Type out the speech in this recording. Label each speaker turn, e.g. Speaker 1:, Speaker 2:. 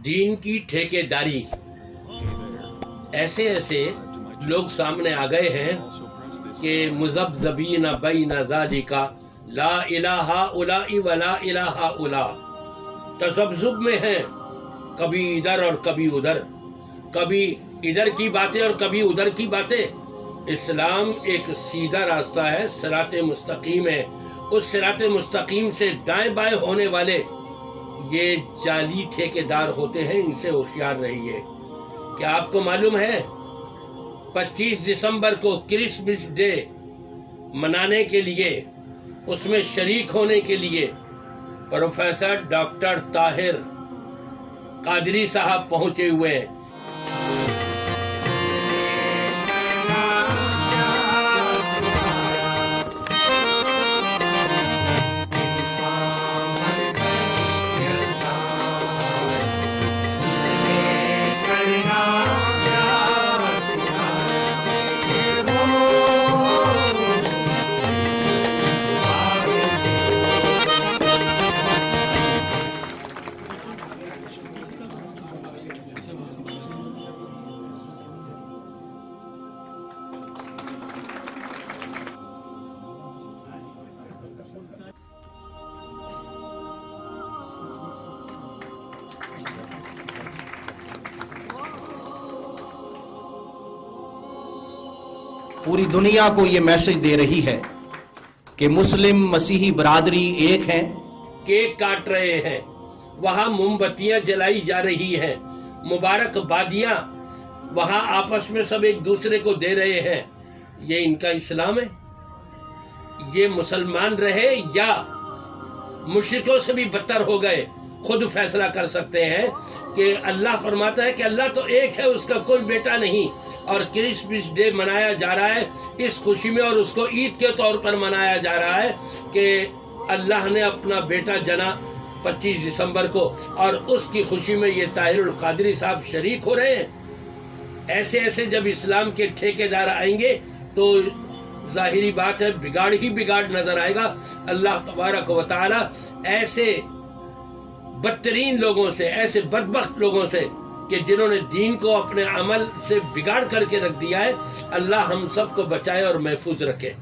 Speaker 1: दीन की ठेकेदारी। ऐसे ऐसे लोग सामने आ गए हैं कि मुज़ब्ज़बीन बैन ज़ालिका ला इलाहा उलाई वला इलाहा उला, तज़ब्ज़ुब में हैं, कभी इधर और कभी उधर, कभी इधर की बातें और कभी उधर की बातें। इस्लाम एक सीधा रास्ता है, सिराते मुस्तकीम है। उस सिराते मुस्तकीम से दाएं बाएं होने वाले ये जाली ठेकेदार होते हैं, इनसे होशियार रहिए। क्या आपको मालूम है 25 दिसंबर को क्रिसमस डे मनाने के लिए, उसमें शरीक होने के लिए प्रोफेसर डॉक्टर ताहिर कादरी साहब पहुंचे हुए हैं।
Speaker 2: पूरी दुनिया को ये मैसेज दे रही है कि मुस्लिम मसीही बरादरी एक है।
Speaker 1: केक काट रहे हैं, वहां मोमबत्तियां जलाई जा रही हैं, मुबारकबादियां वहां आपस में सब एक दूसरे को दे रहे हैं। ये इनका इस्लाम है? ये मुसलमान रहे या मुश्रिकों से भी बदतर हो गए? खुद फैसला कर सकते हैं कि अल्लाह फरमाता है कि अल्लाह तो एक है, उसका कोई बेटा नहीं। और क्रिसमस डे मनाया जा रहा है इस खुशी में, और उसको ईद के तौर पर मनाया जा रहा है कि अल्लाह ने अपना बेटा जना 25 दिसंबर को, और उसकी खुशी में ये ताहिरुल कादरी साहब शरीक हो रहे हैं। ऐसे ऐसे जब इस्लाम के ठेकेदार आएंगे तो जाहिरी बात है बिगाड़ ही बिगाड़ नजर आएगा। अल्लाह तबारक व तआला ऐसे बदतरीन लोगों से, ऐसे बदबख्त लोगों से कि जिन्होंने दीन को अपने अमल से बिगाड़ करके रख दिया है, अल्लाह हम सब को बचाए और महफूज रखे।